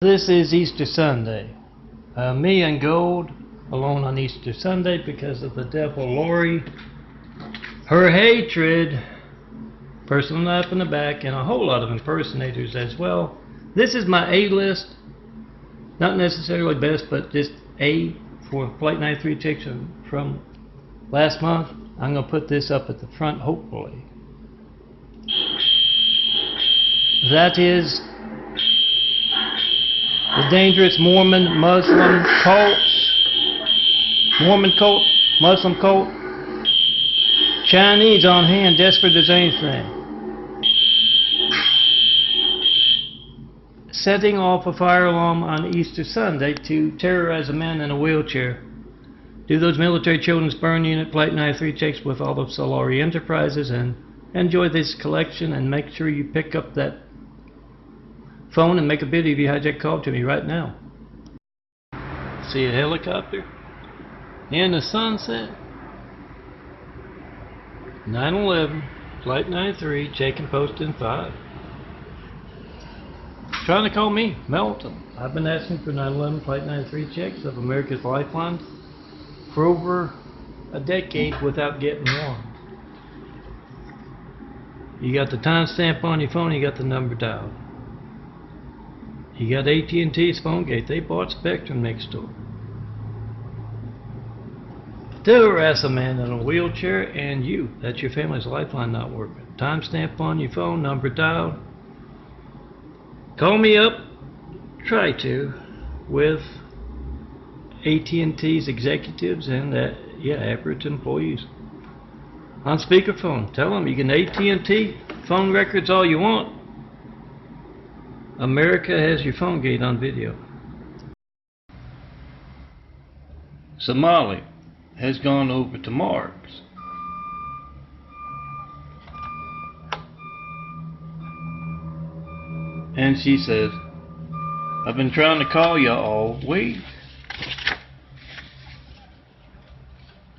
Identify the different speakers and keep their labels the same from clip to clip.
Speaker 1: This is Easter Sunday. Me and Gold alone on Easter Sunday because of the devil Lori, her hatred, personal knife in the back, and a whole lot of impersonators as well. This is my A list, not necessarily best, but just A for Flight 93 chicks from last month. I'm going to put this up at the front, hopefully. That is the dangerous Mormon Muslim cults, Mormon cult, Muslim cult, Chinese on hand, desperate as anything. Setting off a fire alarm on Easter Sunday to terrorize a man in a wheelchair. Do those military children's burn unit Flight 93 checks with all of Solari Enterprises, and enjoy this collection, and make sure you pick up that phone and make a video if you hijack call to me right now. See a helicopter in the sunset. 9/11 Flight 93 check and post in 5. Trying to call me, Melton. I've been asking for 9/11 Flight 93 checks of America's Lifeline for over a decade without getting one. You got the timestamp on your phone, you got the number dialed. You got AT&T's phone gate. They bought Spectrum next door to harass a man in a wheelchair, and that's your family's lifeline not working. Timestamp on your phone, number dialed. Call me up, try to, with AT&T's executives and average employees. On speakerphone, tell them you can AT&T phone records all you want. America has your phone gate on video. Somali has gone over to Mark's. And she says, I've been trying to call you all week.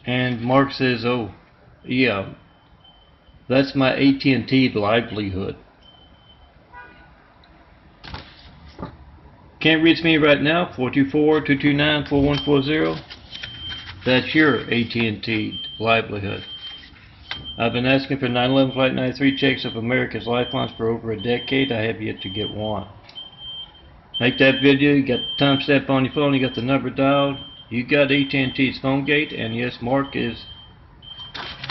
Speaker 1: And Mark says, oh, yeah, that's my AT&T livelihood. Can't reach me right now, 424-229-4140. That's your AT&T livelihood. I've been asking for 9/11 Flight 93 checks of America's Lifelines for over a decade. I have yet to get one. Make that video, you got the timestamp on your phone, you got the number dialed, you got AT&T's phone gate, and yes, Mark is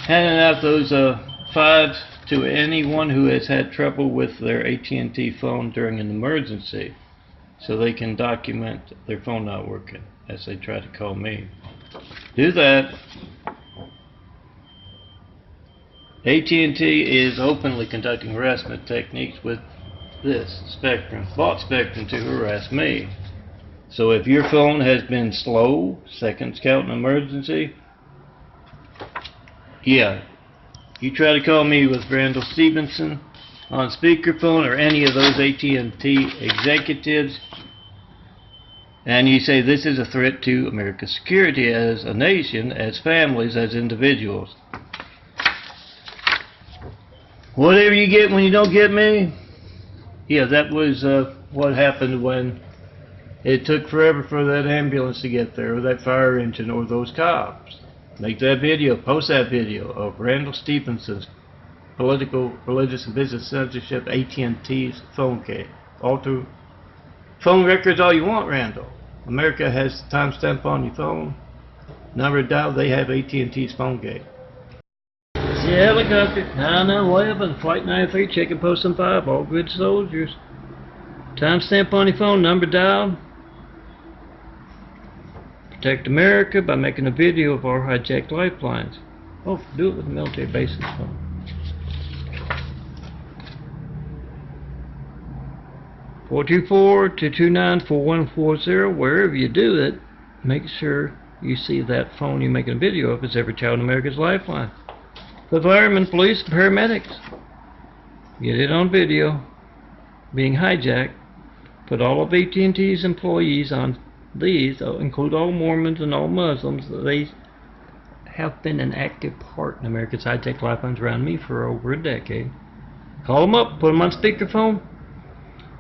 Speaker 1: handing out those 5s to anyone who has had trouble with their AT&T phone during an emergency, so they can document their phone not working as they try to call me. Do that. AT&T is openly conducting harassment techniques with this Spectrum. Bought Spectrum to harass me. So if your phone has been slow, seconds count in emergency, you try to call me with Randall Stevenson on speakerphone or any of those AT&T executives, and you say this is a threat to America's security as a nation, as families, as individuals. Whatever you get when you don't get me, that was what happened when it took forever for that ambulance to get there, or that fire engine, or those cops. Make that video, post that video of Randall Stevenson's political, religious, and business censorship, AT&T's phone gate. Alter phone records all you want, Randall. America has the timestamp on your phone. Number dialed, they have AT&T's phone gate. See a helicopter, 9/11, Flight 93, check and post in 5, all good soldiers. Timestamp on your phone, number dialed. Protect America by making a video of our hijacked lifelines. Oh, do it with the military bases phone. (424-229-4140). Wherever you do it, make sure you see that phone you're making a video of is every child in America's Lifeline. The firemen, police, and paramedics. Get it on video being hijacked. Put all of AT&T's employees on these, include all Mormons and all Muslims. They have been an active part in America's hijacked lifelines around me for over a decade. Call them up, put them on speakerphone.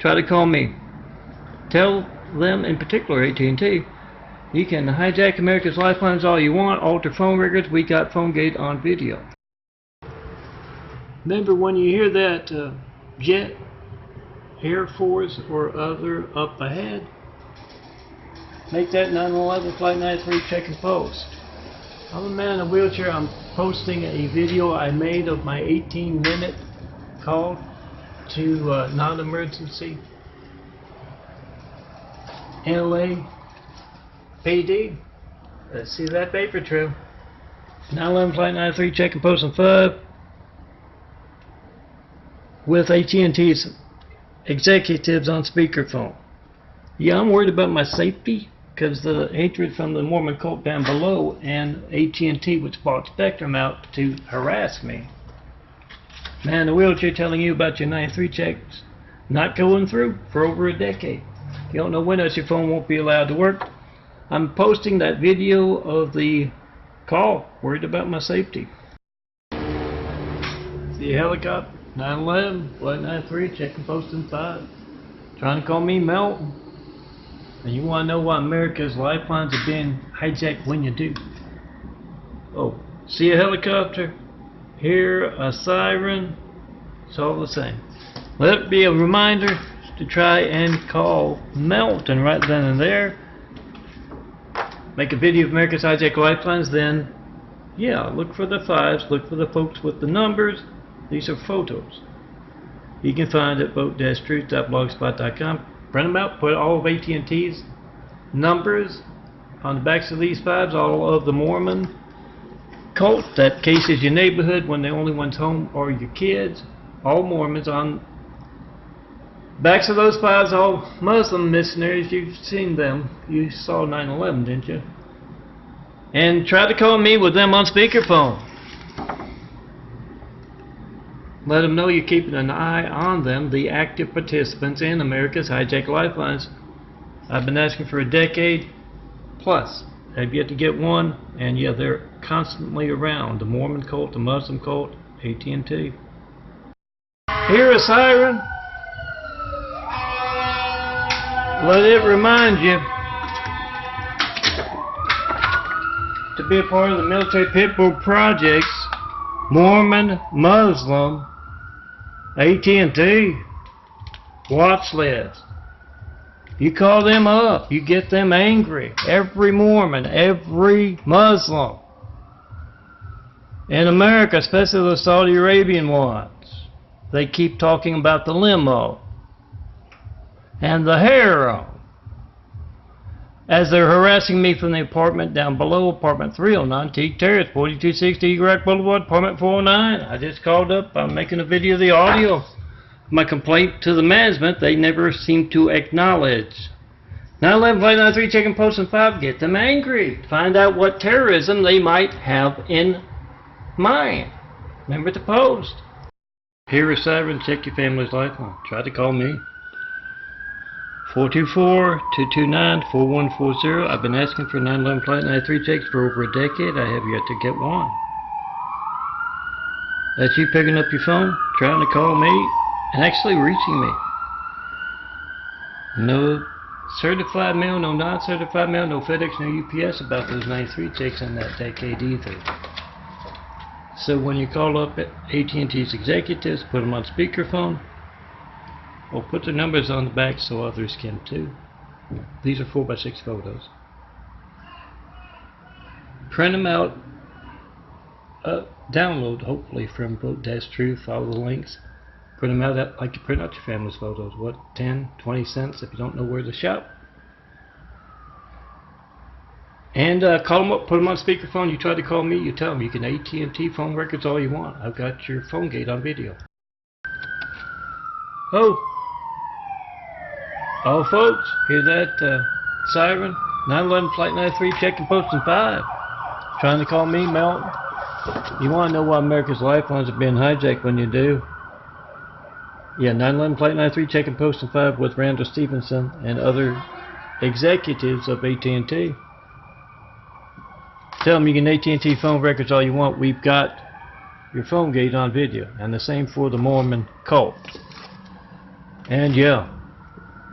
Speaker 1: Try to call me. Tell them, in particular AT&T, you can hijack America's lifelines all you want, alter phone records, we got PhoneGate on video. Remember, when you hear that jet, Air Force, or other up ahead, make that 911 Flight 93 check and post. I'm a man in a wheelchair. I'm posting a video I made of my 18-minute call to non-emergency LA PD. Let's see that paper trail. 911 Flight 93 check and post on 5 with AT&T's executives on speakerphone. Yeah, I'm worried about my safety because the hatred from the Mormon cult down below and AT&T, which bought Spectrum out to harass me. Man in a wheelchair telling you about your 93 checks not going through for over a decade. You don't know when else your phone won't be allowed to work. I'm posting that video of the call, worried about my safety. See a helicopter, 911, Flight 93, check and post in 5. Trying to call me Melton. And you want to know why America's lifelines are being hijacked when you do. Oh, see a helicopter, hear a siren, it's all the same. Let it be a reminder to try and call Melton right then and there. Make a video of America's hijacked lifelines, then yeah, look for the 5s, look for the folks with the numbers. These are photos. You can find at vote-truth.blogspot.com. Print them out, put all of AT&T's numbers on the backs of these 5s, all of the Mormon cult that cases your neighborhood when the only ones home are your kids, all Mormons on backs of those 5s, all Muslim missionaries. You've seen them. You saw 9/11, didn't you? And try to call me with them on speakerphone. Let them know you're keeping an eye on them, the active participants in America's hijacked lifelines. I've been asking for a decade plus. I've yet to get one, and yeah, they're constantly around. The Mormon cult, the Muslim cult, AT&T. Hear a siren? Let it remind you to be a part of the military pitbull projects, Mormon, Muslim, AT&T watch list. You call them up, you get them angry. Every Mormon, every Muslim in America, especially the Saudi Arabian ones, they keep talking about the limo and the harem as they're harassing me from the apartment down below, apartment 309, Teague Terrace, 4260 Iraq Boulevard, apartment 409. I just called up. I'm making a video of the audio. My complaint to the management, they never seem to acknowledge. 911 Flight 93 check and post in 5. Get them angry. Find out what terrorism they might have in mind. Remember to post. Hear a siren, check your family's lifeline. Try to call me. 424-229-4140. I've been asking for 911 Flight 93 checks for over a decade. I have yet to get one. That's you picking up your phone, trying to call me, and actually reaching me. No certified mail, no non-certified mail, no FedEx, no UPS about those 93 checks in that decade either. So when you call up at AT&T's executives, put them on speakerphone, or put their numbers on the back so others can too. These are 4x6 photos. Print them out, download hopefully from vote-truth, follow the links. Print them out like you print out your family's photos. What, 10, 20 cents if you don't know where to shop? And call them up, put them on speakerphone. You try to call me, you tell them you can AT&T phone records all you want. I've got your PhoneGate on video. Oh folks, hear that siren? 911 Flight 93 check and post in 5. Trying to call me, Melton. You want to know why America's lifelines are being hijacked when you do? Yeah, 911 Flight 93 check and post in 5 with Randall Stevenson and other executives of AT&T. Tell them you can AT&T phone records all you want. We've got your PhoneGate on video. And the same for the Mormon cult. And yeah,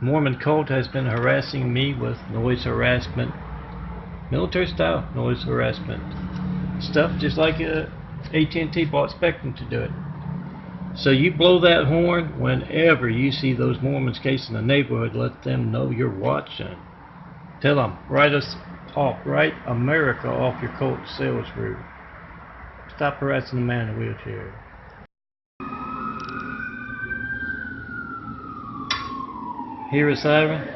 Speaker 1: Mormon cult has been harassing me with noise harassment, military style noise harassment stuff, just like AT&T bought Spectrum to do it. So you blow that horn whenever you see those Mormons casing the neighborhood. Let them know you're watching. Tell them, write us off, write America off your cult sales route. Stop harassing the man in a wheelchair. Here is siren.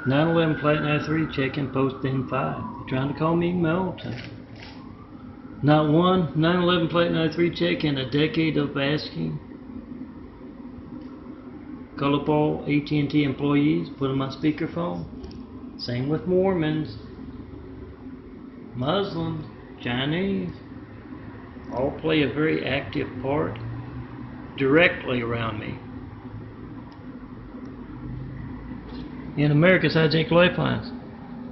Speaker 1: 911 flight 93, check-in post in 5. You're trying to call me Melton. Not one 911 flight 93 check-in, a decade of asking. Call up all AT&T employees, put them on speakerphone. Same with Mormons, Muslims, Chinese. All play a very active part directly around me. In America's hijacked lifelines.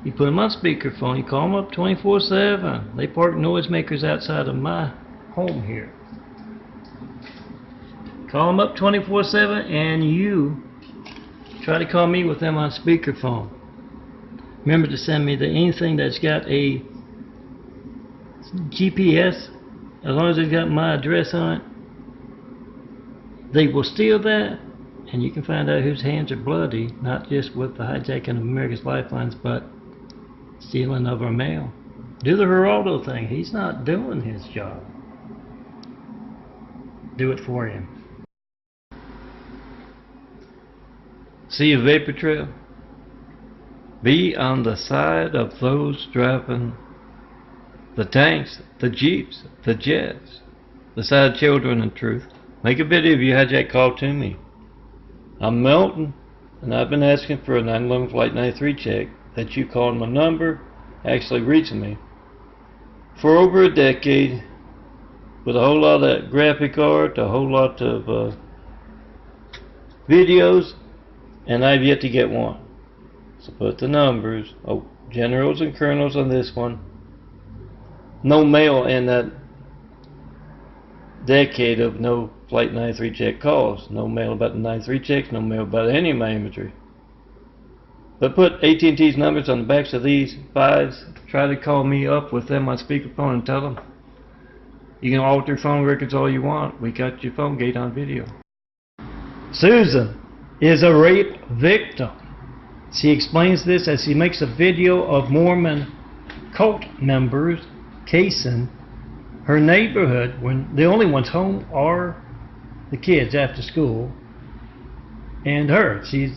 Speaker 1: You put them on speakerphone, you call them up 24/7. They park noisemakers outside of my home here. Call them up 24/7 and you try to call me with them on speakerphone. Remember to send me anything that's got a GPS, as long as it's got my address on it. They will steal that, and you can find out whose hands are bloody, not just with the hijacking of America's lifelines, but stealing of our mail. Do the Geraldo thing. He's not doing his job. Do it for him. See a vapor trail? Be on the side of those driving the tanks, the jeeps, the jets, the side of children and truth. Make a video of your hijack call to me. I'm Melton, and I've been asking for a 911 flight 93 check that you called my number, actually reaching me, for over a decade, with a whole lot of graphic art, a whole lot of videos, and I've yet to get one. So put the numbers, generals and colonels on this one. No mail in that decade of no flight 93 check calls. No mail about the 93 checks, no mail about any of my imagery. But put AT&T's numbers on the backs of these fives. Try to call me up with them on speakerphone and tell them you can alter phone records all you want. We got your phone gate on video. Susan is a rape victim. She explains this as she makes a video of Mormon cult members casing her neighborhood when the only ones home are the kids after school and her. She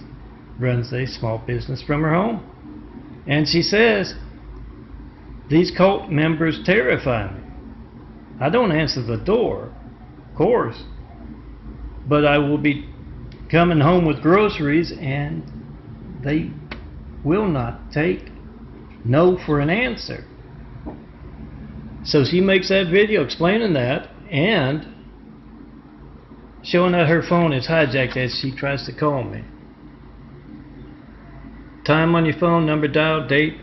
Speaker 1: runs a small business from her home, and she says these cult members terrify me. I don't answer the door, of course, but I will be coming home with groceries and they will not take no for an answer. So she makes that video explaining that and showing that her phone is hijacked as she tries to call me. Time on your phone, number dialed, date.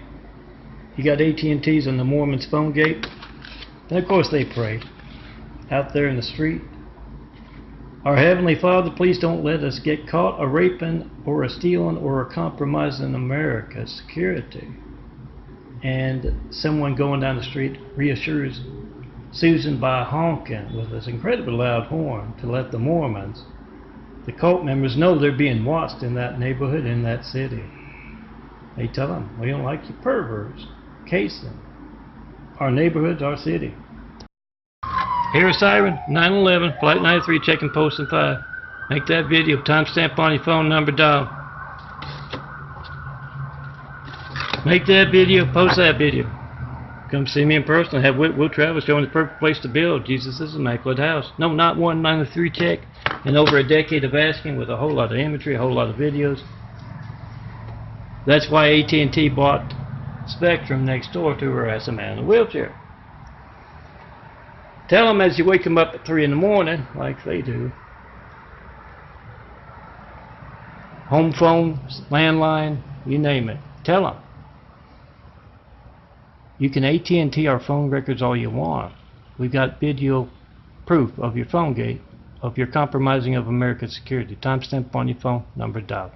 Speaker 1: You got AT&T's on the Mormon's phone gate. And of course they pray out there in the street. Our Heavenly Father, please don't let us get caught a raping or a stealing or a compromising America's security. And someone going down the street reassures Susan by honking with this incredibly loud horn to let the Mormons, the cult members, know they're being watched in that neighborhood, in that city. They tell them, we don't like you perverts casing our neighborhoods, our city. Here is siren, 911, flight 93, checking post in 5. Make that video, timestamp on your phone, number dial. Make that video, post that video. Come see me in person. Have Will Travis showing the perfect place to build Jesus' immaculate house. No, not one 93 check in over a decade of asking, with a whole lot of imagery, a whole lot of videos. That's why AT&T bought Spectrum next door to harass a man in a wheelchair. Tell them as you wake them up at 3 in the morning, like they do. Home phone, landline, you name it. Tell them. You can AT&T our phone records all you want. We've got video proof of your phone gate, of your compromising of America's security. Timestamp on your phone, number dialed.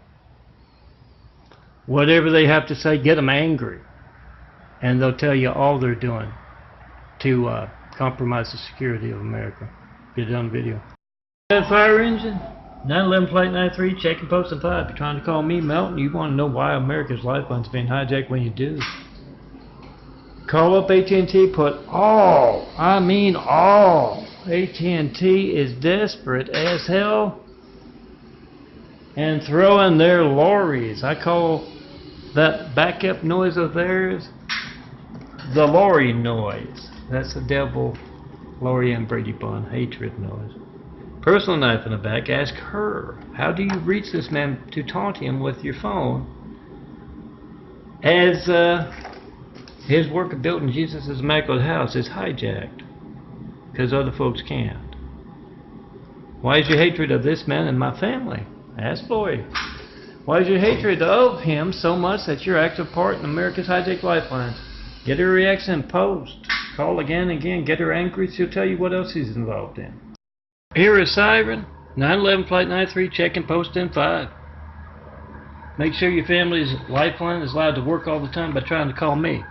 Speaker 1: Whatever they have to say, get them angry. And they'll tell you all they're doing to compromise the security of America. Get it on video. That fire engine? 911 Flight 93, checking post and 5. You're trying to call me, Melton. You want to know why America's lifeline's being hijacked when you do. Call up AT&T, put all, I mean all. AT&T is desperate as hell and throwing their lorries. I call that backup noise of theirs the lorry noise. That's the devil, Lori and Brady Bond, hatred noise. Personal knife in the back, ask her, how do you reach this man to taunt him with your phone as his work of building Jesus' immaculate house is hijacked because other folks can't? Why is your hatred of this man and my family? Ask Lori. Why is your hatred of him so much that you're active part in America's hijacked lifelines? Get her reaction and post. Call again and again. Get her angry. She'll tell you what else he's involved in. Hear a siren. 911 Flight 93, check and post in 5. Make sure your family's lifeline is allowed to work all the time by trying to call me.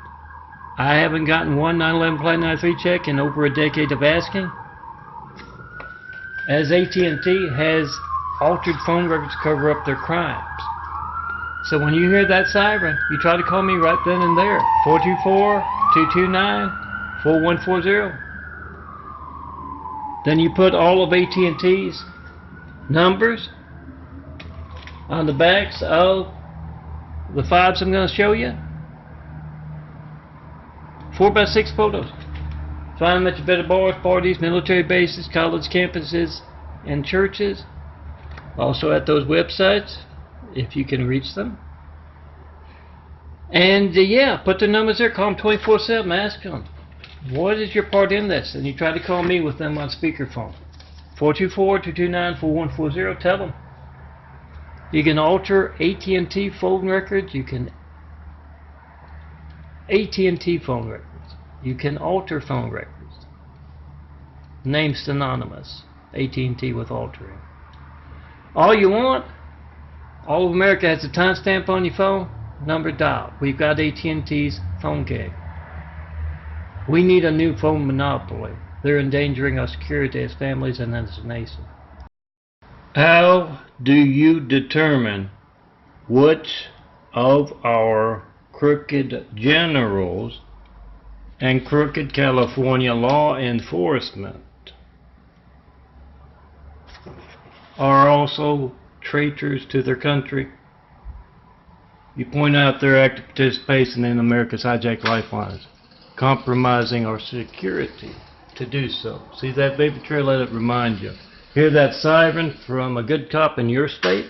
Speaker 1: I haven't gotten one 911 Flight 93 check in over a decade of asking, as AT&T has altered phone records to cover up their crimes. So when you hear that siren, you try to call me right then and there. 424-229-4140. Then you put all of AT&T's numbers on the backs of the fobs I'm going to show you. 4x6 photos. Find them at your better bars, parties, military bases, college campuses, and churches. Also at those websites, if you can reach them. And yeah, put the numbers there. Call them 24/7. Ask them, what is your part in this? And you try to call me with them on speakerphone. 424-229-4140. Tell them. You can alter AT&T phone records. You can AT&T phone records. You can alter phone records. Name synonymous. AT&T with altering. All you want. All of America has a timestamp on your phone. Number dial. We've got AT&T's phone gig. We need a new phone monopoly. They're endangering our security as families and as a nation. How do you determine which of our crooked generals and crooked California law enforcement are also traitors to their country? You point out their active participation in America's hijacked lifelines, compromising our security to do so. See that baby trail? Let it remind you. Hear that siren from a good cop in your state?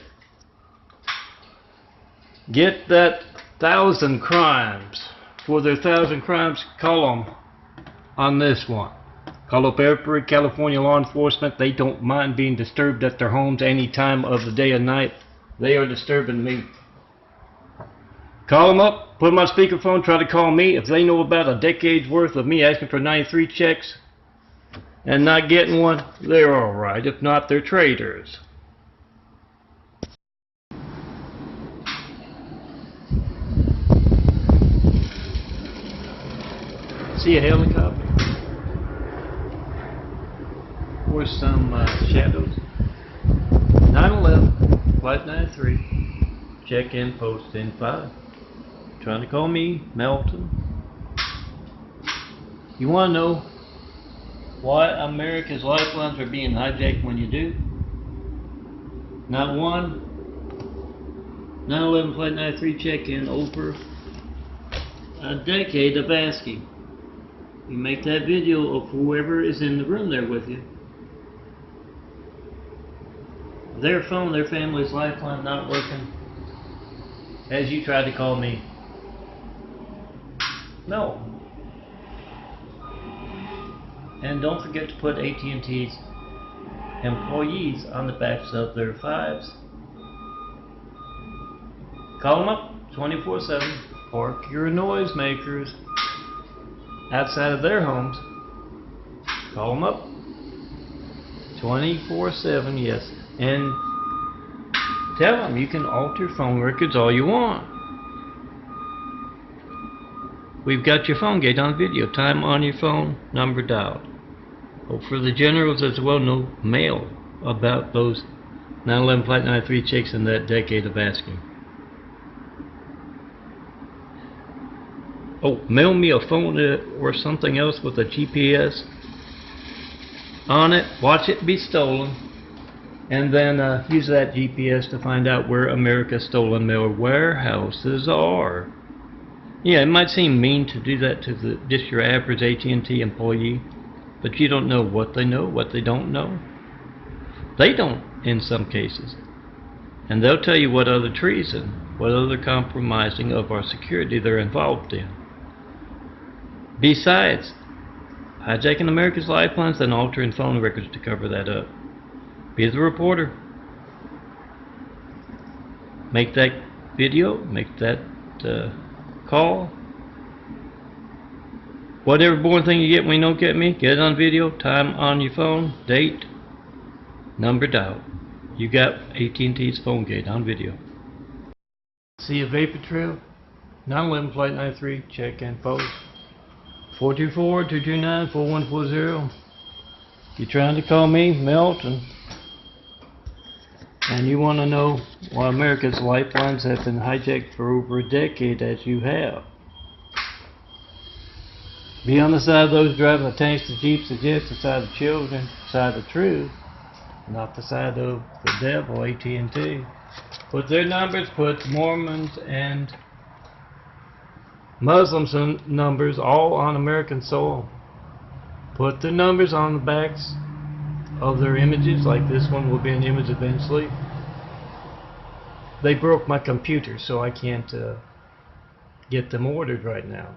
Speaker 1: Get that 1,000 crimes. For their 1,000 crimes, call them on this one. Call up every California law enforcement. They don't mind being disturbed at their homes any time of the day and night. They are disturbing me. Call them up, put them on speakerphone, try to call me. If they know about a decade's worth of me asking for 93 checks and not getting one, they're alright. If not, they're traitors. See a helicopter? Or some shadows? 911, Flight 93, check-in, post in 5. Trying to call me, Melton. You want to know why America's lifelines are being hijacked when you do? Not one 911 Flight 93 check-in over a decade of asking. You make that video of whoever is in the room there with you. Their phone, their family's lifeline not working as you try to call me. No. And don't forget to put AT&T's employees on the backs of their 5s. Call them up 24/7. Park your noisemakers outside of their homes. Call them up 24/7, yes. And tell them you can alter phone records all you want. We've got your phone gate on video. Time on your phone, number dialed. Oh, for the generals as well, no mail about those 9/11 Flight 93 checks in that decade of asking. Oh, mail me a phone or something else with a GPS on it. Watch it be stolen. And then use that GPS to find out where America's stolen mail warehouses are. Yeah, it might seem mean to do that to just your average AT&T employee, but you don't know what they know, what they don't know. They don't in some cases. And they'll tell you what other treason, what other compromising of our security they're involved in. Besides, hijacking America's lifelines and altering phone records to cover that up. Be the reporter. Make that video, make that call. Whatever boring thing you get when you don't get me, get it on video, time on your phone, date, number dialed. You got AT&T's phone gate on video. See a vapor trail? 9/11 Flight 93, check and post. 424-229-4140. You're trying to call me, Melton, and you want to know why America's lifelines have been hijacked for over a decade as you have. Be on the side of those driving the tanks, the jeeps, the jets, the side of the children, the side of the truth, not the side of the devil, AT&T. Put their numbers, put Mormons and Muslims' numbers all on American soil. Put the numbers on the backs of their images, like this one will be an image eventually. They broke my computer, so I can't get them ordered right now.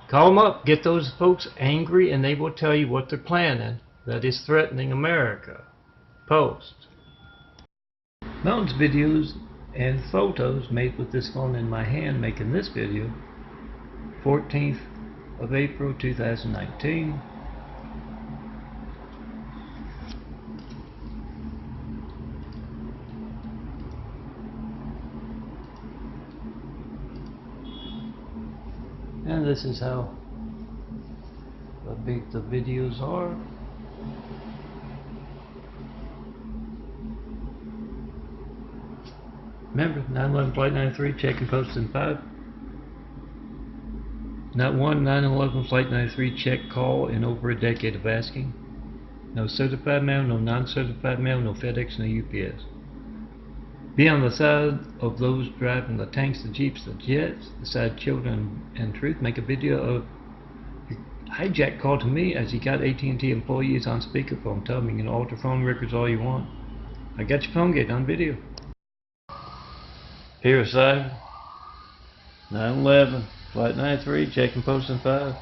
Speaker 1: Call them up, get those folks angry, and they will tell you what they're planning that is threatening America. Post. Mountains videos and photos made with this phone in my hand making this video. 14th of April 2019. And this is how big the videos are. Remember, 9/11 Flight 93, check and post in 5. Not one 9/11 Flight 93 check call in over a decade of asking. No certified mail, no non-certified mail, no FedEx, no UPS. Be on the side of those driving the tanks, the jeeps, the jets, the side of children and truth. Make a video of your hijack call to me as you got AT&T employees on speakerphone. Tell them you can alter phone records all you want. I got your phone gate on video. Here aside, 9/11 Flight 93, check and post in 5.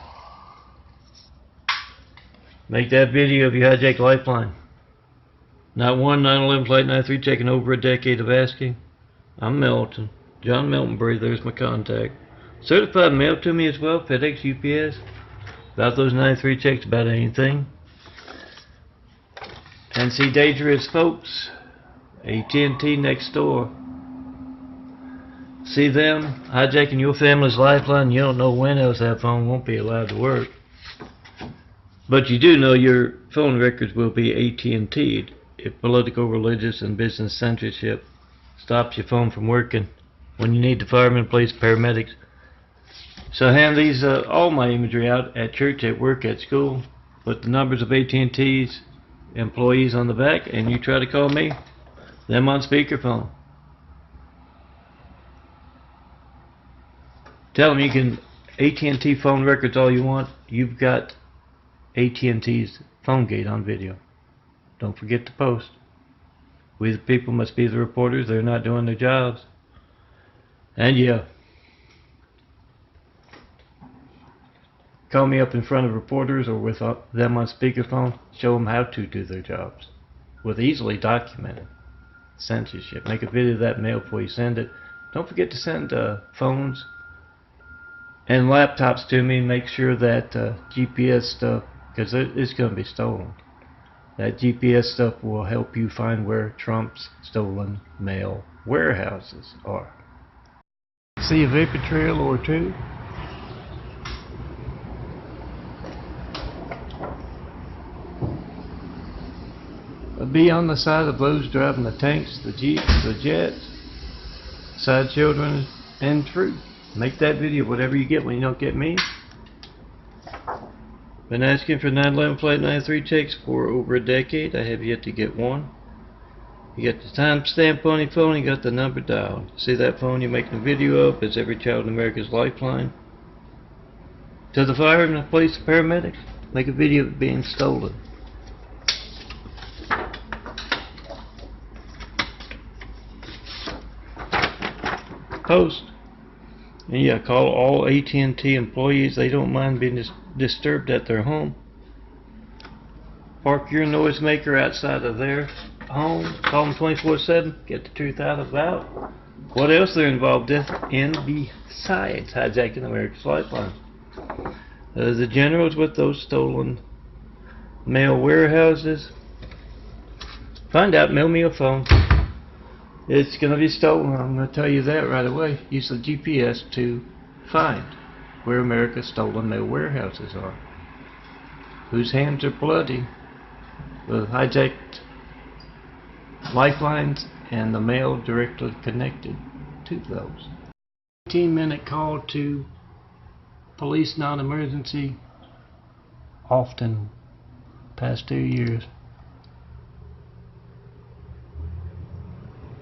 Speaker 1: Make that video of your hijacked lifeline. Not one 9/11 Flight 93 checking over a decade of asking. I'm Melton. John Melton Brady, there's my contact. Certified mail to me as well, FedEx, UPS. About those 93 checks, about anything. And see dangerous folks, AT&T next door. See them hijacking your family's lifeline. You don't know when else that phone won't be allowed to work. But you do know your phone records will be AT&T'd if political, religious, and business censorship stops your phone from working when you need the firemen, police, paramedics. So hand these all my imagery out at church, at work, at school. Put the numbers of AT&T's employees on the back, and you try to call me, them on speakerphone. Tell them you can AT&T phone records all you want. You've got AT&T's phone gate on video. Don't forget to post. We the people must be the reporters. They're not doing their jobs. And yeah, call me up in front of reporters or with them on speakerphone. Show them how to do their jobs with easily documented censorship. Make a video of that mail before you send it. Don't forget to send phones and laptops to me. Make sure that GPS stuff, because it's going to be stolen, that GPS stuff will help you find where Trump's stolen mail warehouses are. See a vapor trail or two. Be on the side of those driving the tanks, the jeeps, the jets, side children, and THRU. Make that video, whatever you get when you don't get me. Been asking for 911 Flight 93 checks for over a decade. I have yet to get one. You got the timestamp on your phone, you got the number dialed. See that phone you're making a video of? It's every child in America's lifeline. To the fire and the police, the paramedics, make a video of it being stolen. Post. And yeah, call all AT&T employees. They don't mind being disturbed at their home. Park your noisemaker outside of their home. Call them 24/7. Get the truth out about what else they're involved in besides hijacking America's lifeline. The generals with those stolen mail warehouses. Find out. Mail me a phone. It's going to be stolen. I'm going to tell you that right away. Use the GPS to find where America's stolen mail warehouses are. Whose hands are bloody with hijacked lifelines and the mail directly connected to those. 15-minute call to police non-emergency, often past 2 years.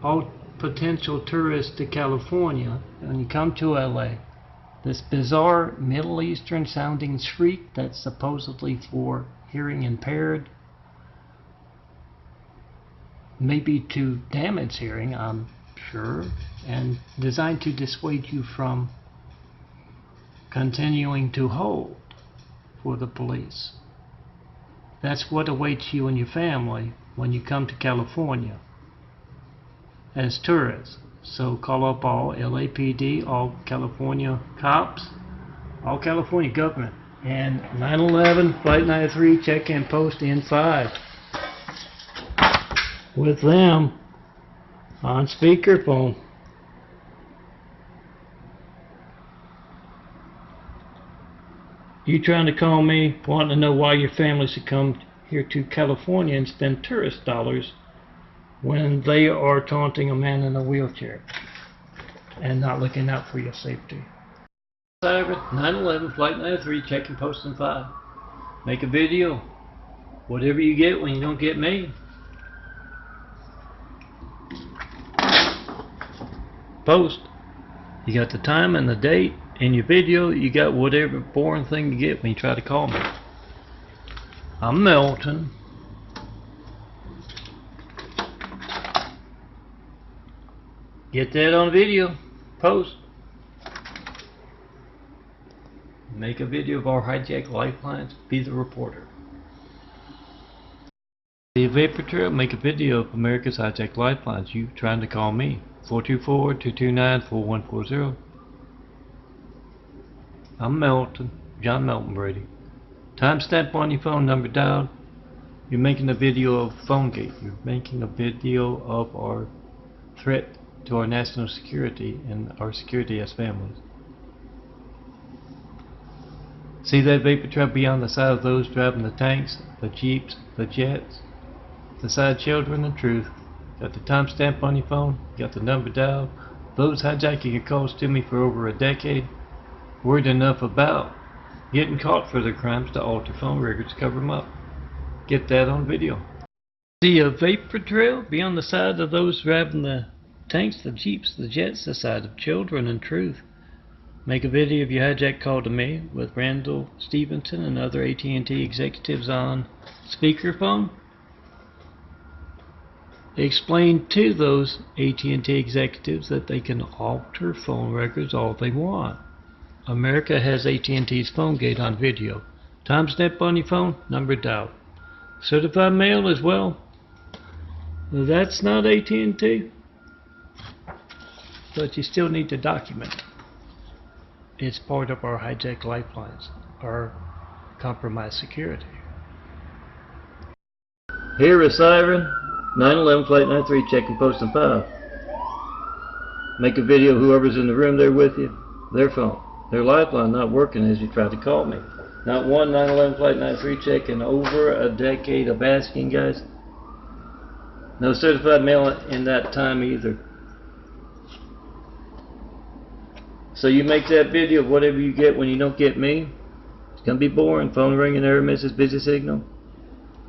Speaker 1: All potential tourists to California, when you come to LA, this bizarre Middle Eastern sounding shriek that's supposedly for hearing impaired, maybe to damage hearing, I'm sure, and designed to dissuade you from continuing to hold for the police. That's what awaits you and your family when you come to California as tourists. So call up all LAPD, all California cops, all California government, and 911 Flight 93 check-in post N5 with them on speakerphone. You trying to call me wanting to know why your family should come here to California and spend tourist dollars when they are taunting a man in a wheelchair and not looking out for your safety. 911 Flight 93 check-in post in 5. Make a video. Whatever you get when you don't get me. Post. You got the time and the date. In your video, you got whatever boring thing you get when you try to call me. I'm Melton. Get that on video. Post. Make a video of our hijacked lifelines. Be the reporter. The vapor trail. Make a video of America's hijacked lifelines. You trying to call me. 424-229-4140. I'm Melton. John Melton Brady. Timestamp on your phone, number dialed. You're making a video of PhoneGate. You're making a video of our threat to our national security and our security as families. See that vapor trail beyond the side of those driving the tanks, the jeeps, the jets, the side children, the truth. Got the timestamp on your phone, got the number dialed. Those hijacking your calls to me for over a decade, worried enough about getting caught for their crimes to alter phone records, cover them up. Get that on video. See a vapor trail beyond the side of those driving the tanks, the jeeps, the jets, the side of children and truth. Make a video of your hijack call to me with Randall Stevenson and other AT&T executives on speakerphone. Explain to those AT&T executives that they can alter phone records all they want. America has AT&T's PhoneGate on video. Timestamp on your phone, number dialed. Certified mail as well. That's not AT&T. But you still need to document. It's part of our hijacked lifelines, our compromised security. Here is Siren, 911 Flight 93 checking post in 5. Make a video of whoever's in the room there with you, their phone, their lifeline not working as you try to call me. Not one 911 Flight 93 check in over a decade of asking, guys. No certified mail in that time either. So you make that video of whatever you get when you don't get me. It's gonna be boring. Phone ringing, error message, busy signal.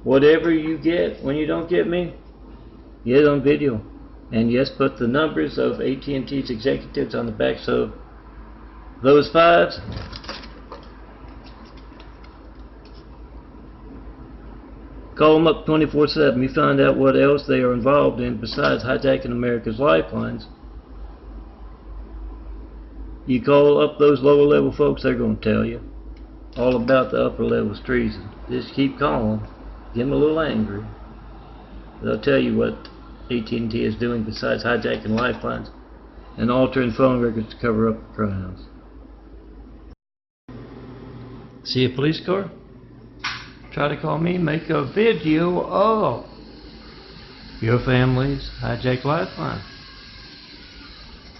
Speaker 1: Whatever you get when you don't get me, get it on video. And yes, put the numbers of AT&T's executives on the backs of those fives. Call them up 24/7. You find out what else they are involved in besides hijacking America's lifelines. You call up those lower level folks, they're going to tell you all about the upper levels treason. Just keep calling. Get them a little angry. They'll tell you what AT&T is doing besides hijacking lifelines and altering phone records to cover up crimes. See a police car? Try to call me, make a video of your family's hijacked lifeline.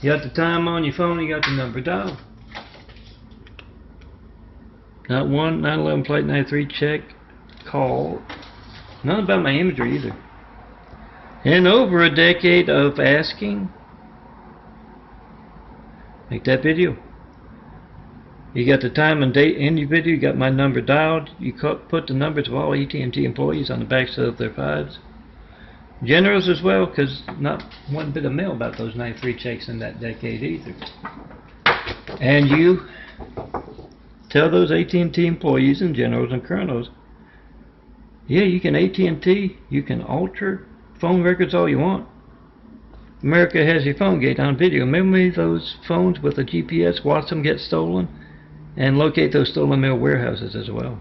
Speaker 1: You got the time on your phone, you got the number dialed. Not one 911 Flight 93 check call. None about my imagery either. In over a decade of asking, make that video. You got the time and date in your video, you got my number dialed, you put the numbers of all AT&T employees on the backs of their fives. Generals as well, because not one bit of mail about those 93 checks in that decade either. And you tell those AT&T employees and generals and colonels, yeah, you can AT&T, you can alter phone records all you want. America has your phone gate on video. Remember those phones with a GPS, watch them get stolen, and locate those stolen mail warehouses as well.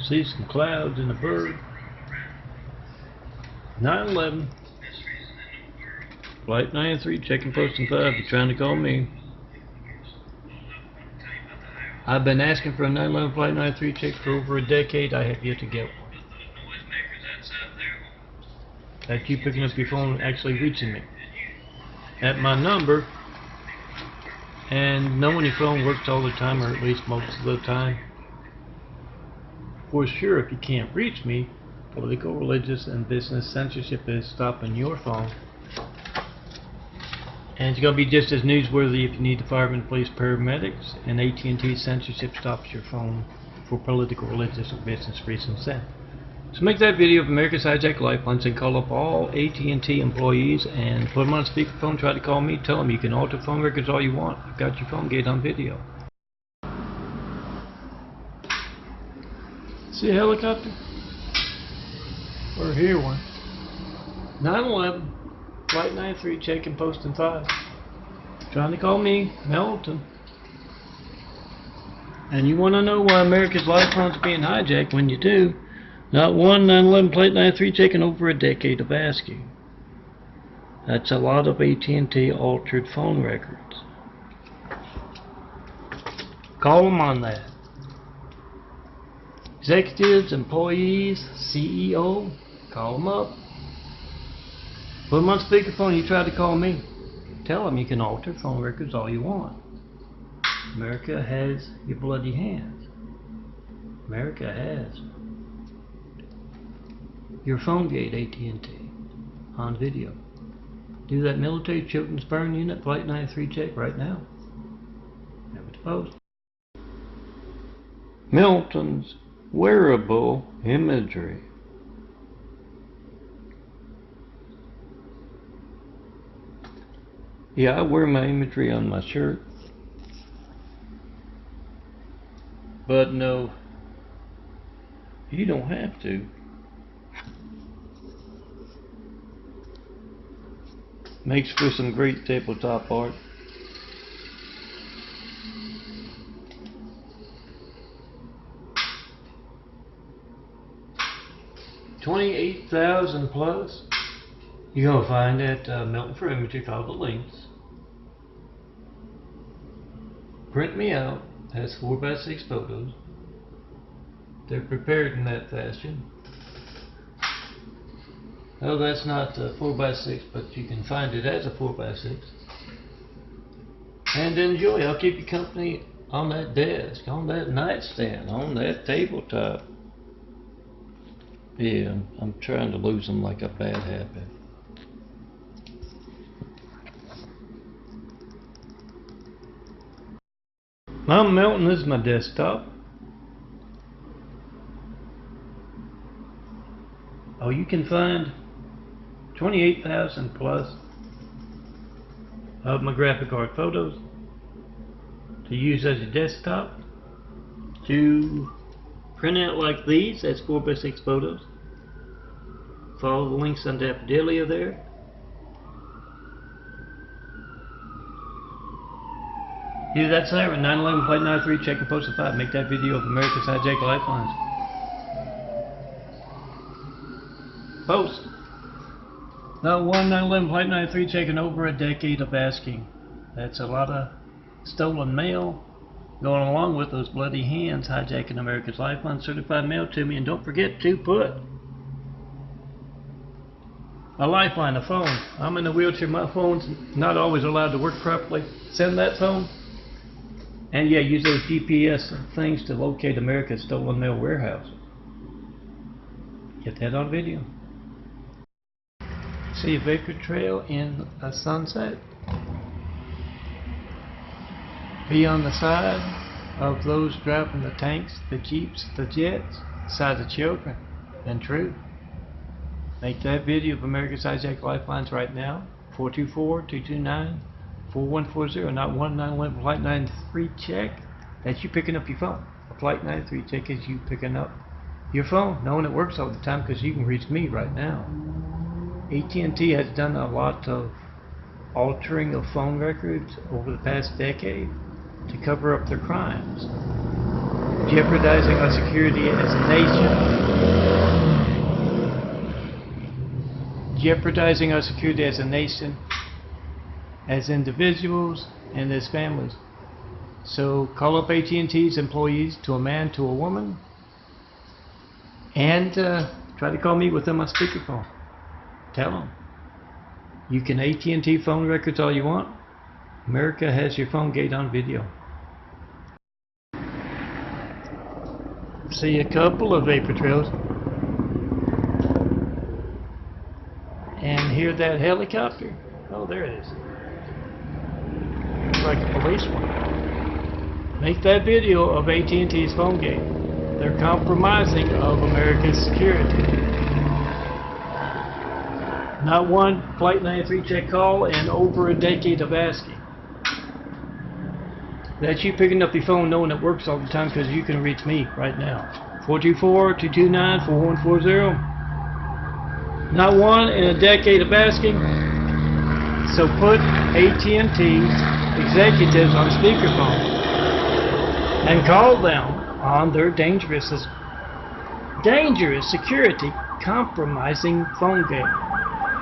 Speaker 1: See some clouds and a bird. 911 Flight 93 checking posting 5. You're trying to call me. I've been asking for a 911 Flight 93 check for over a decade. I have yet to get one. That's you picking up your phone and actually reaching me at my number, and knowing your phone works all the time, or at least most of the time. For sure, if you can't reach me, political, religious, and business censorship is stopping your phone. And it's going to be just as newsworthy if you need the firemen, police, paramedics, and AT&T censorship stops your phone for political, religious, or business reasons then. So make that video of America's hijacked lifelines and call up all AT&T employees and put them on speakerphone, try to call me, tell them you can alter phone records all you want. I've got your phone gate on video. See a helicopter? Or hear one? 911 Flight 93 checking posting 5. Trying to call me, Melton. And you want to know why America's lifelines are being hijacked? When you do, not one 911 Flight 93 checking over a decade of asking. That's a lot of AT&T altered phone records. Call them on that. Executives, employees, CEO, call them up. Put them on speakerphone. You try to call me. Tell them you can alter phone records all you want. America has your bloody hands. America has your phone gate, AT&T, on video. Do that military children's burn unit Flight 93 check right now. Never to post. Milton's wearable imagery. Yeah, I wear my imagery on my shirt. But no, you don't have to. Makes for some great tabletop art. $28,000 plus. You're gonna find at Melton for Imagery. Follow the links. Print me out. Has 4x6 photos. They're prepared in that fashion. Oh, that's not a 4x6, but you can find it as a 4x6. And enjoy. I'll keep you company on that desk, on that nightstand, on that tabletop. Yeah, I'm trying to lose them like a bad habit. I'm Melton. This is my desktop. Oh, you can find 28,000 plus of my graphic art photos to use as a desktop, to print out like these. That's 4x6 photos. Follow the links on DAFFODILIA there. Use that siren, 911 plate 93, check and post at 5. Make that video of America's hijacked lifelines. Post. Not one 911 plate 93 taking over a decade of asking. That's a lot of stolen mail going along with those bloody hands hijacking America's lifeline. Certified mail to me, and don't forget to put a lifeline, a phone. I'm in a wheelchair, my phone's not always allowed to work properly. Send that phone, and yeah, use those GPS things to locate America's stolen mail warehouse. Get that on video. See a vapor trail in a sunset. Be on the side of those driving the tanks, the jeeps, the jets, beside the children, and THRU. Make that video of America's hijacked lifelines right now. 424-229-4140. Not 1911 Flight 93 check. That's you picking up your phone. A Flight 93 check is you picking up your phone, knowing it works all the time, because you can reach me right now. AT&T has done a lot of altering of phone records over the past decade to cover up their crimes, jeopardizing our security as a nation, jeopardizing our security as a nation, as individuals, and as families. So call up AT&T's employees, to a man, to a woman, and try to call me within my speakerphone. Tell them you can AT&T phone records all you want. America has your phone gate on video. See a couple of vapor trails, and hear that helicopter. Oh, there it is. Looks like a police one. Make that video of AT&T's phone gate. They're compromising of America's security. Not one Flight 93 check call in over a decade of asking. That's you picking up your phone knowing it works all the time, because you can reach me right now. 424-229-4140. Not one in a decade of asking. So put AT&T's executives on speakerphone and call them on their dangerous security compromising phone game.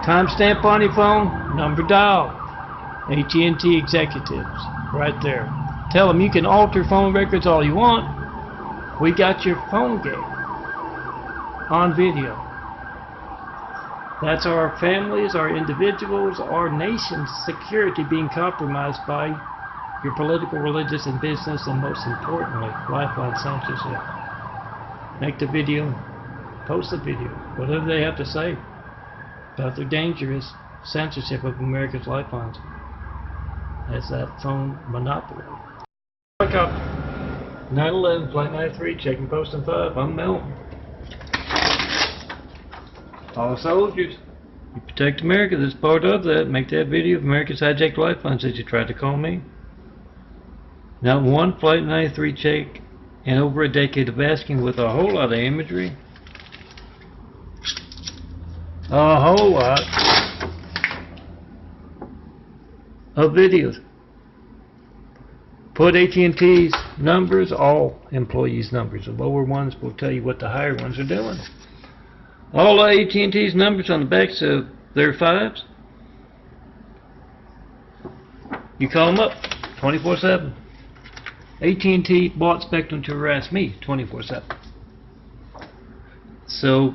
Speaker 1: Timestamp on your phone, number dial. AT&T executives, right there. Tell them you can alter phone records all you want. We got your phone game on video. That's our families, our individuals, our nation's security being compromised by your political, religious, and business, and most importantly, lifeline censorship. Make the video, post the video, whatever they have to say about their dangerous censorship of America's lifelines as that phone monopoly. 911 Flight 93, checking post and 5. I'm Melton. All soldiers, you protect America. This is part of that. Make that video of America's hijacked lifelines that you tried to call me. Not one Flight 93 check in over a decade of asking, with a whole lot of imagery. A whole lot of videos. Put AT&T's numbers, all employees' numbers. The lower ones will tell you what the higher ones are doing. All AT&T's numbers on the backs of their 5s. You call them up 24/7. AT&T bought Spectrum to harass me 24/7. So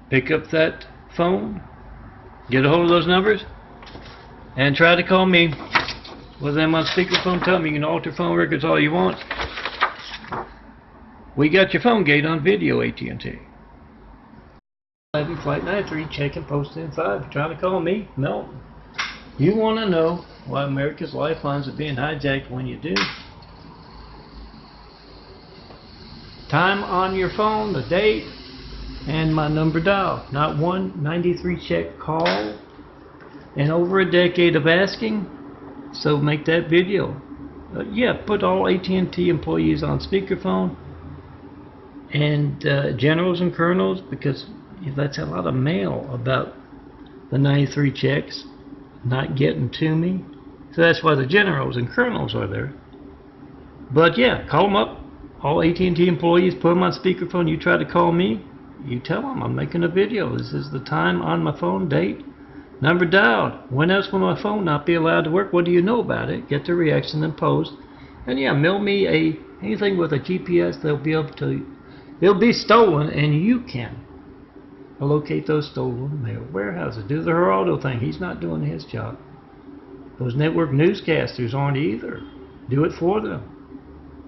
Speaker 1: pick up that phone, Get a hold of those numbers and try to call me with them on speakerphone. Tell me you can alter phone records all you want. We got your phone gate on video, AT&T. 11 Flight 93, checking post in 5. Trying to call me, Melton. You want to know why America's lifelines are being hijacked when you do? Time on your phone, the date, and my number dial. Not one 93 check call in over a decade of asking. So make that video. Yeah, put all AT&T employees on speakerphone and generals and colonels, because that's a lot of mail about the 93 checks not getting to me. So that's why the generals and colonels are there. But yeah, call them up. All AT&T employees, put them on speakerphone. You try to call me, you tell them I'm making a video. This is the time on my phone, date, number dialed. When else will my phone not be allowed to work? What do you know about it? Get the reaction and post. And yeah, mail me anything with a GPS. They'll be stolen, and you can locate those stolen mail warehouses. Do the Geraldo thing. He's not doing his job. Those network newscasters aren't either. Do it for them.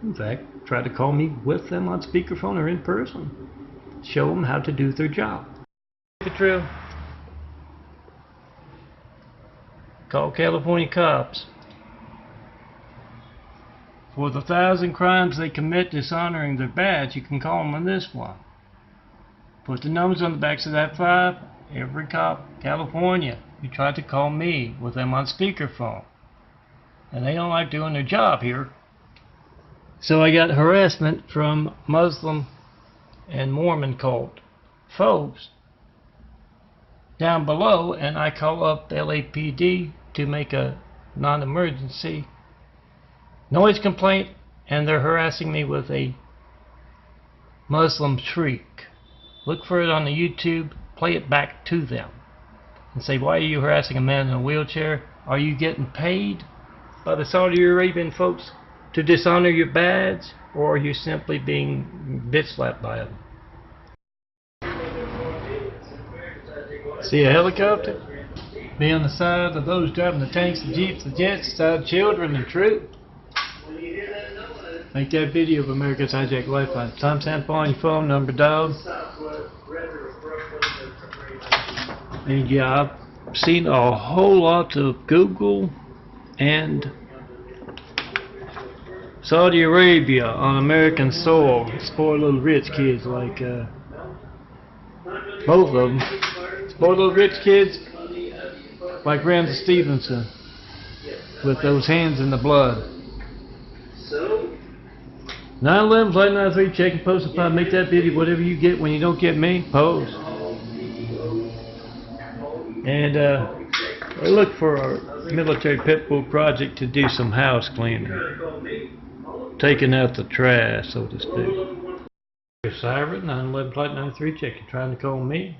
Speaker 1: In fact, try to call me with them on speakerphone or in person. Show them how to do their job. THRU. Call California cops. For the 1,000 crimes they commit dishonoring their badge, you can call them on this one. Put the numbers on the backs of that 5. Every cop, California, you tried to call me with them on speakerphone. And they don't like doing their job here. So I got harassment from Muslim and Mormon cult folks down below, and I call up LAPD to make a non-emergency noise complaint, and they're harassing me with a Muslim shriek. Look for it on the YouTube, play it back to them, and say, why are you harassing a man in a wheelchair? Are you getting paid by the Saudi Arabian folks to dishonor your badge, or are you simply being bitch slapped by them? See a helicopter? Be on the side of those driving the tanks, the jeeps, the jets, side children and troops. Make that video of America's hijacked lifeline. Timestamp on your phone, number dialed. And yeah, I've seen a whole lot of Google and Saudi Arabia on American soil. Spoil little rich kids like both of them. Spoil little rich kids like Ramsey Stevenson with those hands in the blood. 9/11 Flight 93, check and post if I make that video. Whatever you get when you don't get me, post. And look for our military pit bull project to do some house cleaning, taking out the trash, so to speak. Siren 9/11 Flight 93, check. You're trying to call me,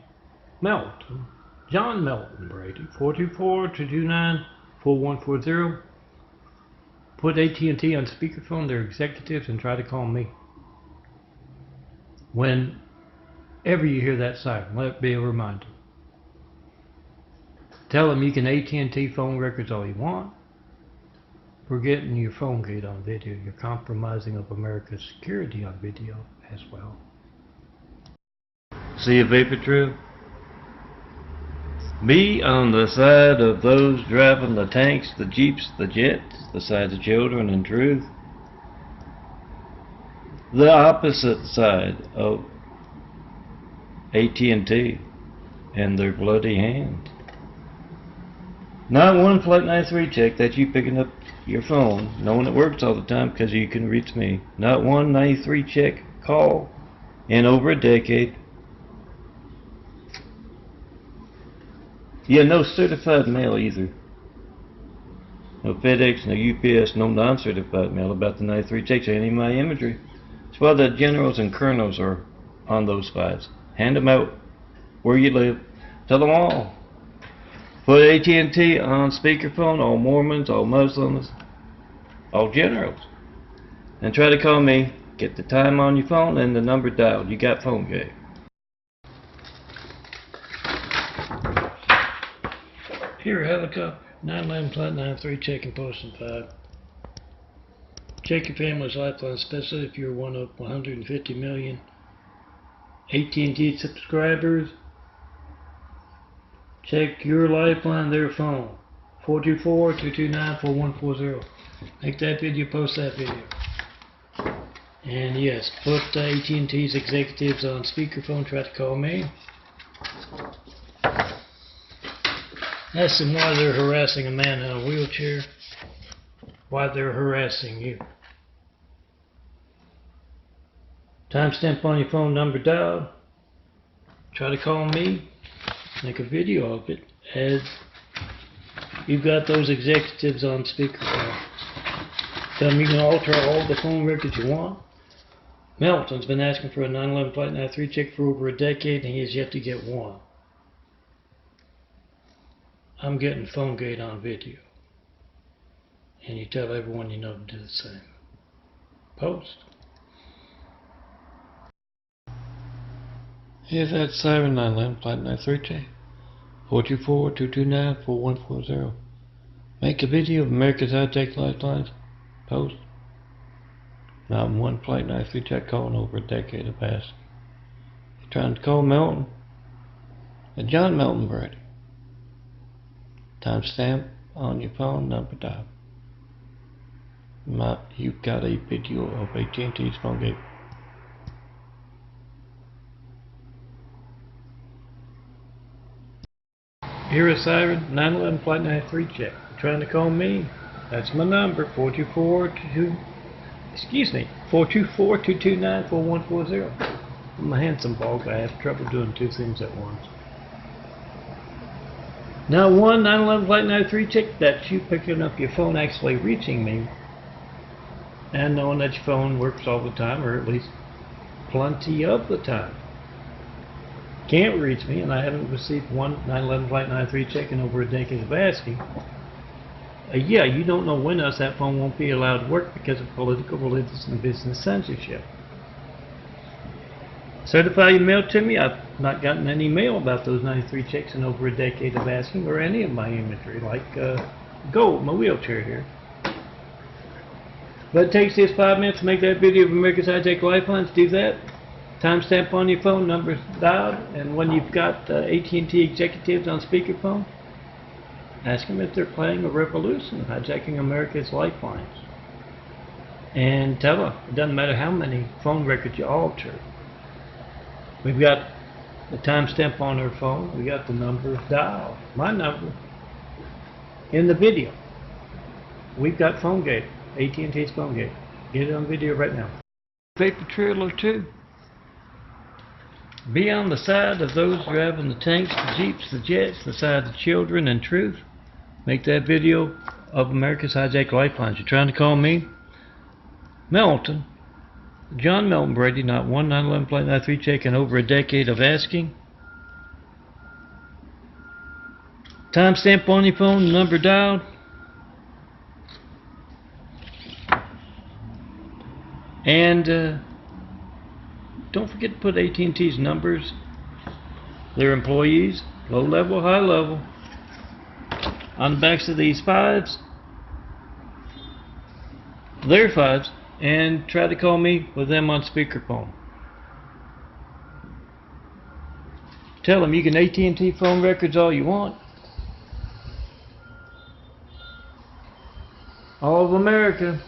Speaker 1: Melton, John Melton Brady, 424-229-4140. Put AT&T on speakerphone, their executives, and try to call me. Whenever you hear that siren, let it be a reminder. Tell them you can AT&T phone records all you want. We're getting your phone gate on video. You're compromising of America's security on video as well. See a vapor trail? Be on the side of those driving the tanks, the jeeps, the jets, the side of children and truth. The opposite side of AT&T and their bloody hands. Not one Flight 93 check that you picking up your phone, knowing it works all the time because you can reach me. Not one 93 check call in over a decade. Yeah, no certified mail either. No FedEx, no UPS, no non-certified mail about the 93 checks or any of my imagery. That's why the generals and colonels are on those 5s. Hand them out where you live. Tell them all. Put AT&T on speakerphone, all Mormons, all Muslims, all generals. And try to call me. Get the time on your phone and the number dialed. You got phone gate. Here, helicopter, 911 flight 93, checking posting 5. Check your family's lifeline, especially if you're one of 150 million AT&T subscribers. Check your lifeline, their phone. 424-229-4140. Make that video, post that video. And yes, put AT&T's executives on speakerphone, try to call me. Ask them why they're harassing a man in a wheelchair. Why they're harassing you. Timestamp on your phone number dialed. Try to call me. Make a video of it as you've got those executives on speakerphone. Tell them you can alter all the phone records you want. Melton's been asking for a 911 Flight 93 check for over a decade and he has yet to get one. I'm getting phone gate on video. And you tell everyone you know to do the same. Post. Here's that siren 911 Flight 93 check. 424-229-4140. Make a video of America's High-Tech Lifelines. Post. Mountain 1 Flight 93 check calling over a decade of passing. You're trying to call Melton. John Melton Brady. Timestamp on your phone number dial. You've got a video of AT&T's phone gate. Here is siren 911 Flight 93 check. Trying to call me? That's my number. 424-229-4140. I'm a handsome bog. I have trouble doing two things at once. Now 911 Flight 93 check. That's you picking up your phone, actually reaching me, and knowing that your phone works all the time, or at least plenty of the time. Can't reach me, and I haven't received one 911 Flight 93 check in over a decade of asking. Yeah, you don't know when else that phone won't be allowed to work because of political, religious, and business censorship. Certify your mail to me. I've not gotten any mail about those 93 checks in over a decade of asking, or any of my imagery, like gold, my wheelchair here. But it takes just 5 minutes to make that video of America's High-Tech Lifelines. Do that. Timestamp on your phone, numbers dialed, and when you've got AT&T executives on speakerphone, ask them if they're playing a revolution, hijacking America's lifelines. And tell them, it doesn't matter how many phone records you alter. We've got the timestamp on her phone, we got the number dialed, my number, in the video. We've got phone gate, AT&T's phone gate. Get it on video right now. Paper trail or two. Be on the side of those driving the tanks, the jeeps, the jets, the side of children and truth. Make that video of America's High-Tech Lifelines. You're trying to call me? Melton. John Melton Brady, not 911 Flight 93 check in over a decade of asking. Timestamp on your phone, number dialed. And don't forget to put AT&T's numbers, their employees, low level, high level, on the backs of these fives, their fives, and try to call me with them on speakerphone. Tell them you can AT&T phone records all you want. All of America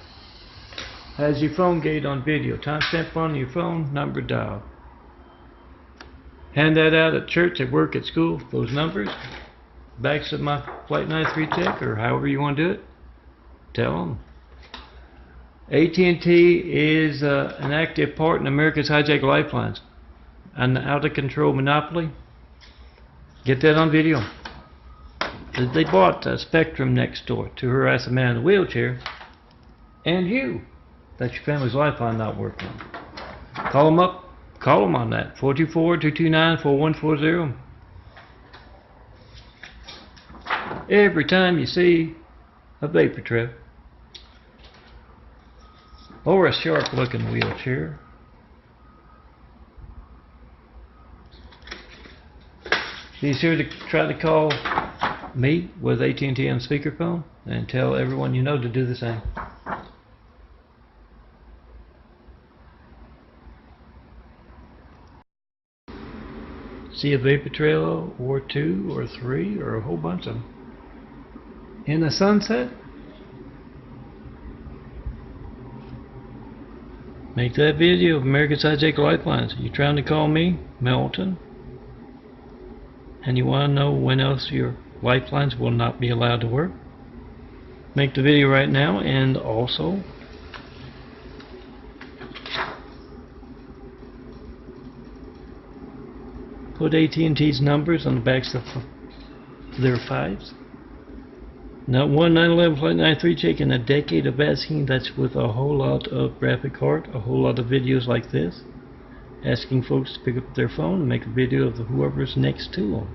Speaker 1: has your phone gate on video. Timestamp on your phone, number dialed. Hand that out at church, at work, at school, those numbers. Backs of my Flight 93 check, or however you want to do it. Tell them. AT&T is an active part in America's High-Tech Lifelines. An out-of-control monopoly. Get that on video. They bought Spectrum next door to harass a man in a wheelchair. And you. That's your family's lifeline not working. Call them up. Call them on that. 424-229-4140. Every time you see a vapor trail or a sharp looking wheelchair, be sure to try to call me with AT&T on speakerphone and tell everyone you know to do the same. See a vapor trail or two or three or a whole bunch of them in the sunset? Make that video of America's Hijacked Lifelines. You're trying to call me, Melton, and you want to know when else your lifelines will not be allowed to work? Make the video right now, and also put AT&T's numbers on the backs of their fives. Not one 911 Flight 93 check in a decade of asking. That's with a whole lot of graphic card, a whole lot of videos like this, asking folks to pick up their phone and make a video of whoever's next to them.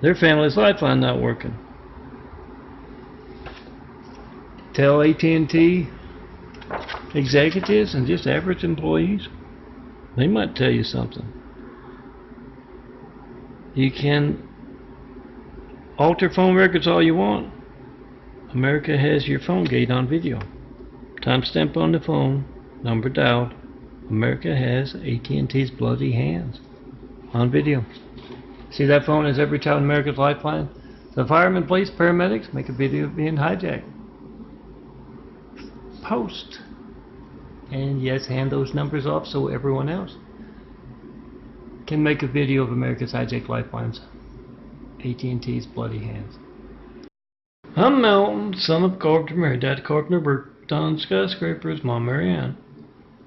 Speaker 1: Their family's lifeline not working. Tell AT&T executives and just average employees, they might tell you something. You can alter phone records all you want. America has your phone gate on video. Timestamp on the phone, number dialed. America has AT&T's bloody hands on video. See that phone is every child in America's lifeline. The firemen, police, paramedics make a video of being hijacked. Post. And yes, hand those numbers off so everyone else can make a video of America's Hijacked Lifelines. AT&T's bloody hands. I'm Melton, son of Carpenter Mary. Dad Carpenter worked on skyscrapers, Mom Mary Ann.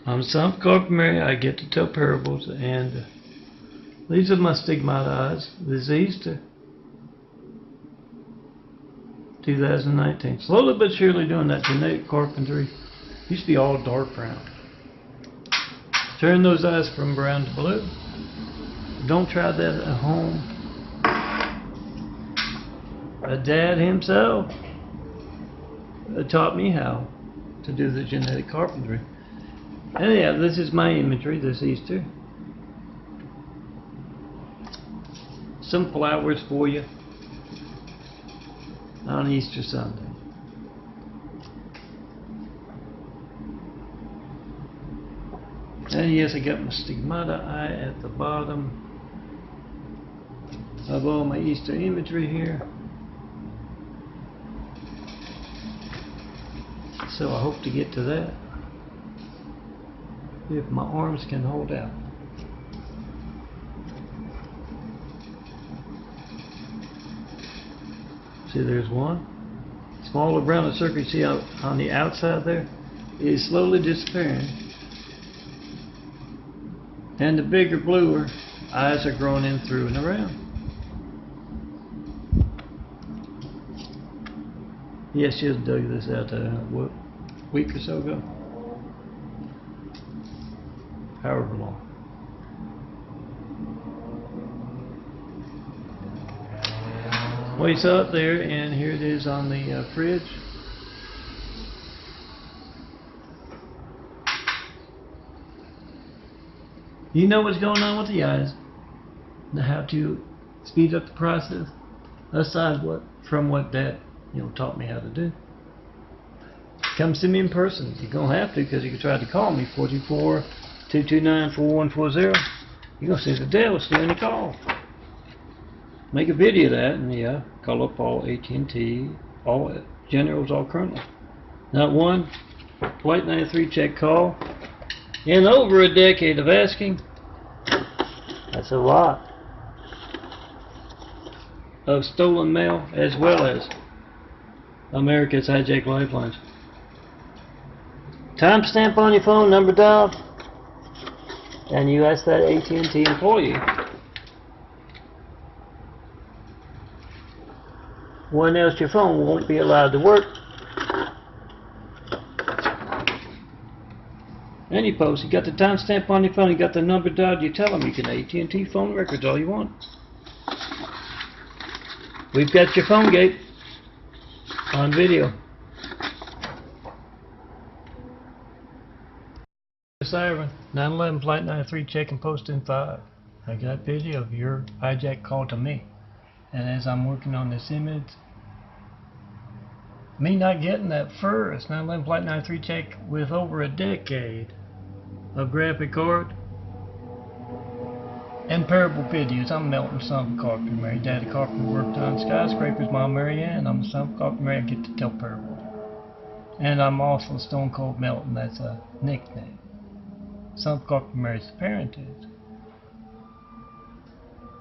Speaker 1: I'm the son of Carpenter Mary. I get to tell parables, and these are my stigmata eyes. Disease to 2019. Slowly but surely doing that genetic carpentry. Used to be all dark brown. Turn those eyes from brown to blue. Don't try that at home. A dad himself taught me how to do the genetic carpentry. And yeah, this is my imagery this Easter. Some flowers for you on Easter Sunday. And yes, I got my stigmata eye at the bottom of all my Easter imagery here. So I hope to get to that if my arms can hold out. See, there's one. Smaller brown circle you see out on the outside there is slowly disappearing. And the bigger, bluer eyes are growing in through and around. Yes, she just dug this out a week or so ago. However long. Well, you saw it there, and here it is on the fridge. You know what's going on with the eyes, and how to speed up the process, aside from what Dad taught me how to do. Come see me in person. You're going to have to, because you can try to call me, 424-229-4140. You're going to see the Dad was stealing the call. Make a video of that, and yeah, call up all AT&T, all generals, all colonels. Not one Flight 93 check call in over a decade of asking. That's a lot of stolen mail, as well as America's Hijacked Lifelines. Timestamp on your phone, number dialed, and you ask that AT&T employee when else your phone won't be allowed to work. And you post, you got the timestamp on your phone, you got the number dialed, you tell them you can AT&T phone records all you want. We've got your phone gate on video. Siren, 911 Flight 93 check and post in 5. I got video of your hijack call to me. And as I'm working on this image, me not getting that first 911 Flight 93 check with over a decade of graphic art and parable videos. I'm Melton, son of a carpenter. Mary, Daddy Carpenter worked on skyscrapers. Mom, Mary Ann. I'm the son of a carpenter. Mary, I get to tell parables. And I'm also Stone Cold Melton. That's a nickname. Son of a carpenter, Mary's parentage.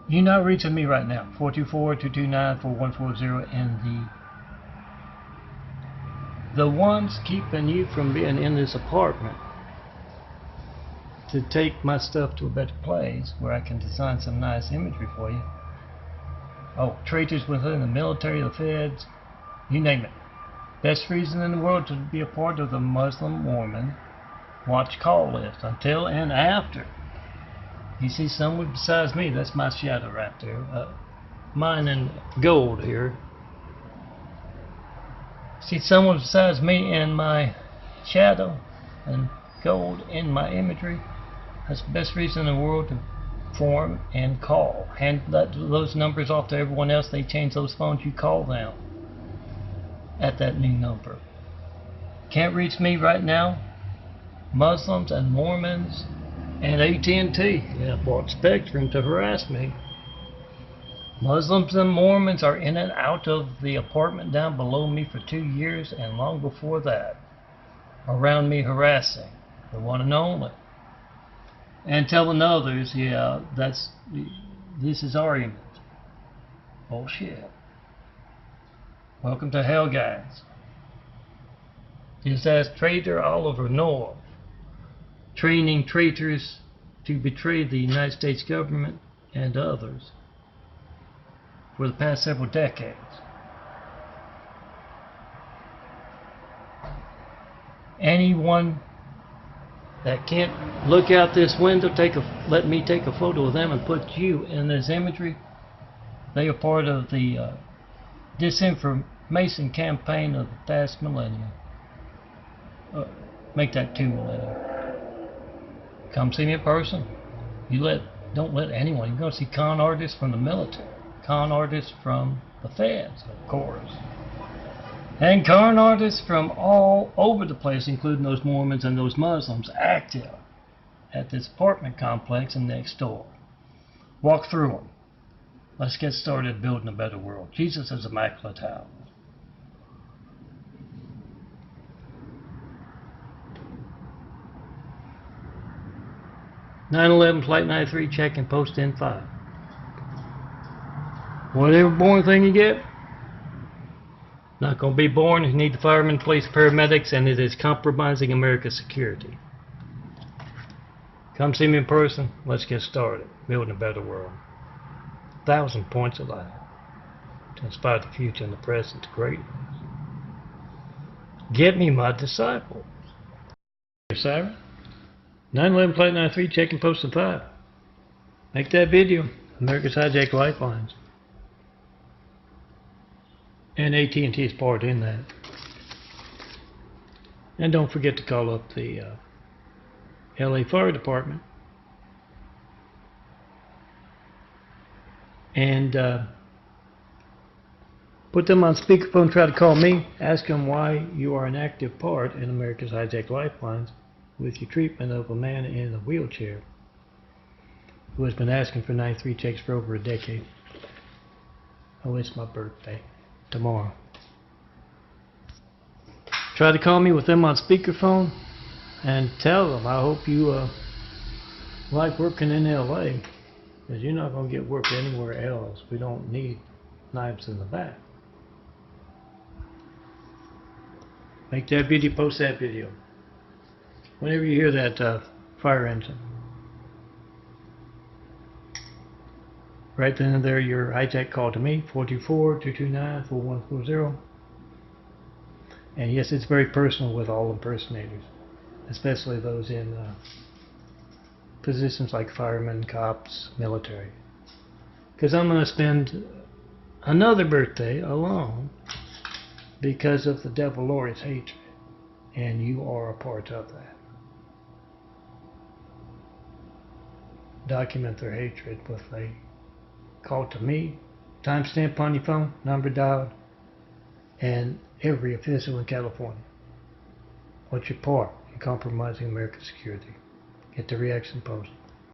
Speaker 1: You're not reaching me right now. 424-229-4140, and the ones keeping you from being in this apartment to take my stuff to a better place where I can design some nice imagery for you. Oh, traitors within the military, the feds, you name it. Best reason in the world to be a part of the Muslim Mormon watch call list until and after. You see someone besides me, that's my shadow right there. Mine in gold here. See someone besides me in my shadow and gold in my imagery. That's the best reason in the world to form and call. Hand those numbers off to everyone else. They change those phones. You call them at that new number. Can't reach me right now. Muslims and Mormons and AT&T bought Spectrum to harass me. Muslims and Mormons are in and out of the apartment down below me for 2 years, and long before that, around me harassing the one and only. And telling others, this is our image. Bullshit. Welcome to hell, guys. Just ask traitor Oliver North, training traitors to betray the United States government and others for the past several decades. Anyone that can't look out this window, let me take a photo of them and put you in this imagery, they are part of the disinformation campaign of the past millennium. Make that 2 millennia. Come see me in person. Don't let anyone. You're going to see con artists from the military, con artists from the feds, of course, and con artists from all over the place, including those Mormons and those Muslims, active at this apartment complex and next door. Walk through them. Let's get started building a better world. Jesus is immaculate house. (911 Flight 93 check and post in 5. Whatever boring thing you get, not going to be boring. You need the firemen, police, paramedics, and it is compromising America's security. Come see me in person. Let's get started building a better world. 1,000 points of light to inspire the future and the present to greatness. Get me my disciples. Siren. 911 Flight 93 check and post in 5. Make that video. America's hijacked lifelines. And AT&T is part in that. And don't forget to call up the LA Fire Department. And put them on speakerphone, try to call me, ask them why you are an active part in America's hijacked lifelines with your treatment of a man in a wheelchair who has been asking for 93 checks for over a decade. Oh, it's my birthday. Tomorrow. Try to call me with them on speakerphone and tell them I hope you like working in LA, because you're not going to get work anywhere else. We don't need knives in the back. Make that video, post that video. Whenever you hear that fire engine, right then and there, your hijack call to me, 424-229-4140. And yes, it's very personal with all impersonators, especially those in positions like firemen, cops, military. Because I'm going to spend another birthday alone because of the devil Lord's hatred. And you are a part of that. Document their hatred with a call to me timestamp on your phone, number dialed, and every official in California. What's your part in compromising American security? Get the reaction post.